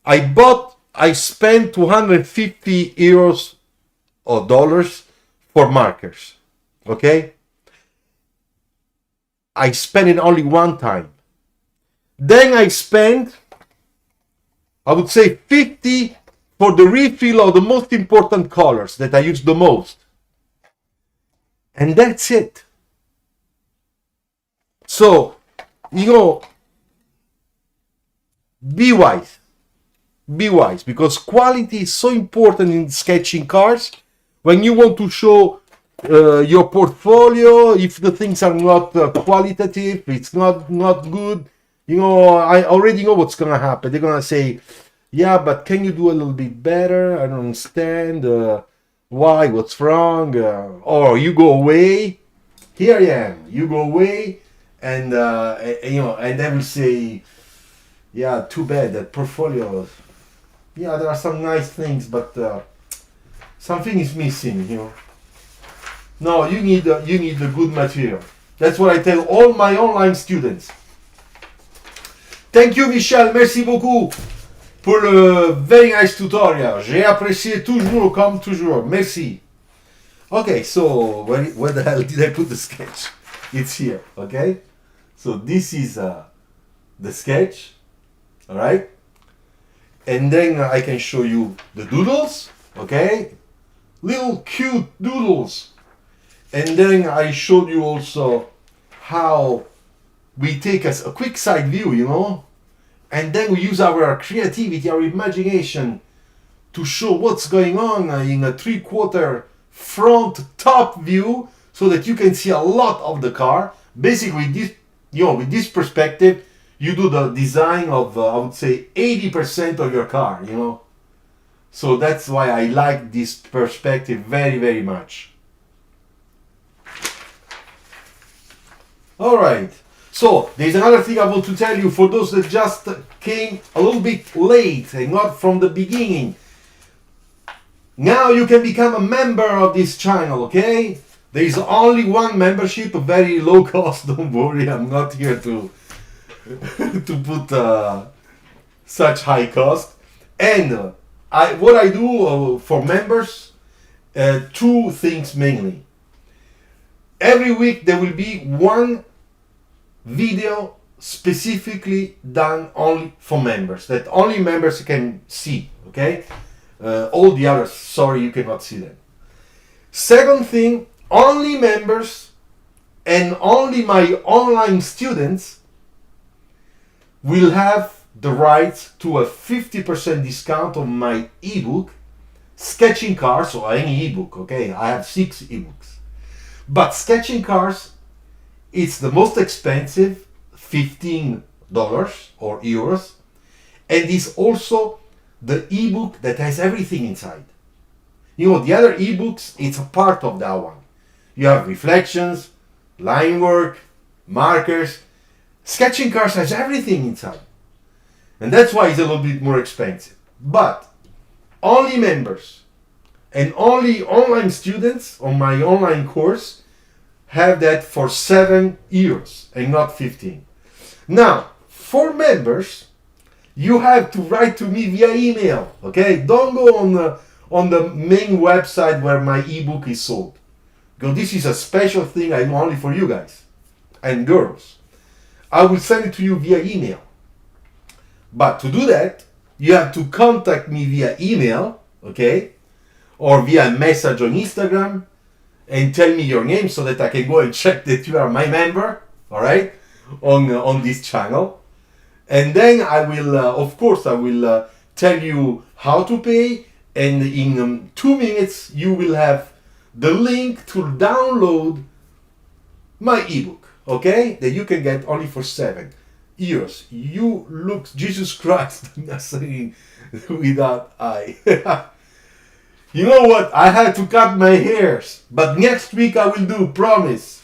I spent 250 euros or dollars for markers. Okay? I spent it only one time. Then I spent, I would say, 50 for the refill of the most important colors that I use the most. And that's it. So, be wise. Be wise, because quality is so important in sketching cars. When you want to show your portfolio, if the things are not qualitative, it's not good, I already know what's gonna happen. They're gonna say, yeah, but can you do a little bit better? I don't understand why, what's wrong, or you go away. Here I am, you go away, and and they will say, yeah, too bad, that portfolio, yeah, there are some nice things, but something is missing. No, you need the good material. That's what I tell all my online students. Thank you, Michel. Merci beaucoup pour le very nice tutorial. J'ai apprécié toujours, comme toujours. Merci. Okay, so where the hell did I put the sketch? It's here, okay? So this is the sketch, all right? And then I can show you the doodles, okay? Little cute doodles. And then I showed you also how we take a quick side view, and then we use our creativity, our imagination to show what's going on in a 3/4 front top view so that you can see a lot of the car. Basically, with this perspective, you do the design of, I would say, 80% of your car, So that's why I like this perspective very, very much. All right. So there's another thing I want to tell you for those that just came a little bit late and not from the beginning. Now you can become a member of this channel, okay? There is only one membership, a very low cost. Don't worry, I'm not here to to put such high cost. And what I do for members, two things mainly. Every week there will be one video specifically done only for members, that only members can see, okay? All the others, sorry, you cannot see them. Second thing, only members and only my online students will have the right to a 50% discount on my ebook, Sketching Cars, or any ebook, okay? I have 6 ebooks. But Sketching Cars, it's the most expensive, $15 or euros, and it's also the ebook that has everything inside. The other ebooks, it's a part of that one. You have reflections, line work, markers. Sketching Cars has everything inside. And that's why it's a little bit more expensive. But only members and only online students on my online course have that for 7 euros and not 15. Now, for members, you have to write to me via email, okay? Don't go on the main website where my ebook is sold. Because this is a special thing I do only for you guys and girls. I will send it to you via email. But to do that, you have to contact me via email, okay? Or via message on Instagram, and tell me your name so that I can go and check that you are my member, all right, on this channel. And then I will, of course, I will tell you how to pay, and in 2 minutes you will have the link to download my ebook, okay, that you can get only for 7 euros. You look, Jesus Christ, I'm saying without I. You know what? I had to cut my hairs, but next week I will do, promise.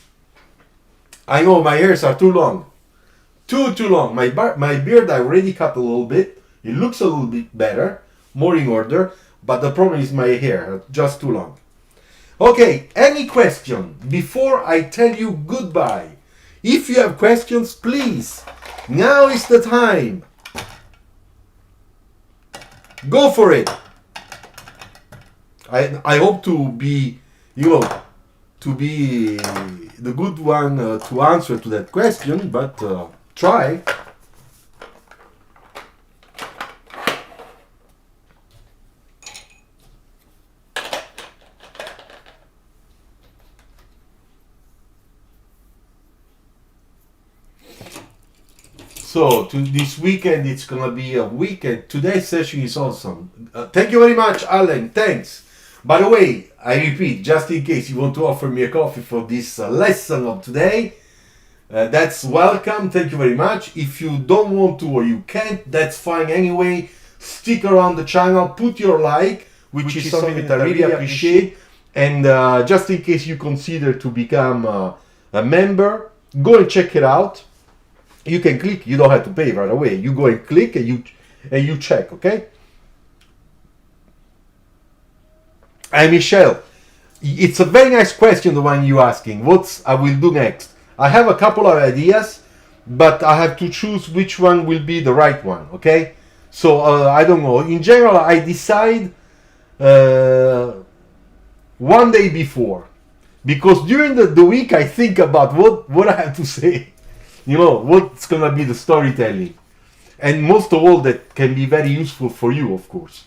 I know my hairs are too long. Too long. My beard I already cut a little bit. It looks a little bit better, more in order, but the problem is my hair, just too long. Okay, any question before I tell you goodbye? If you have questions, please, now is the time. Go for it. I hope to be, to be the good one to answer to that question, but try. So this weekend it's gonna be a weekend. Today's session is awesome. Thank you very much, Alan. Thanks. By the way, I repeat, just in case you want to offer me a coffee for this lesson of today, that's welcome. Thank you very much. If you don't want to or you can't, that's fine anyway. Stick around the channel, put your like, which is something that I really appreciate. And just in case you consider to become a member, go and check it out. You can click, you don't have to pay right away. You go and click and you check, okay? And Michelle, it's a very nice question, the one you asking. What I will do next? I have a couple of ideas, but I have to choose which one will be the right one, okay? So I don't know. In general, I decide 1 day before, because during the week I think about what I have to say. What's gonna be the storytelling, and most of all that can be very useful for you, of course.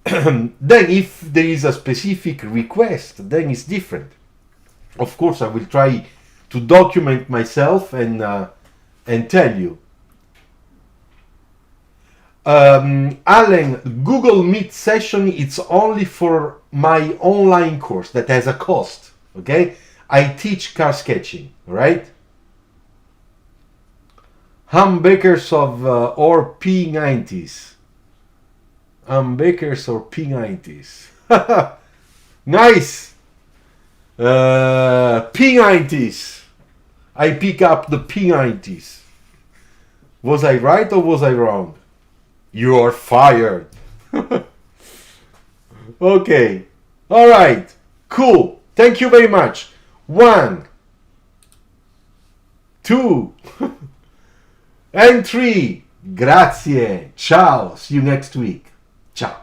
Then if there is a specific request, then it's different. Of course I will try to document myself and tell you. Alan, Google Meet session, it's only for my online course that has a cost, okay? I teach car sketching, right? Humbuckers of or P90s. Humbuckers or P90s. Nice. P90s. I pick up the P90s. Was I right or was I wrong? You are fired. Okay. All right. Cool. Thank you very much. 1, 2. And 3. Grazie. Ciao. See you next week. Ciao.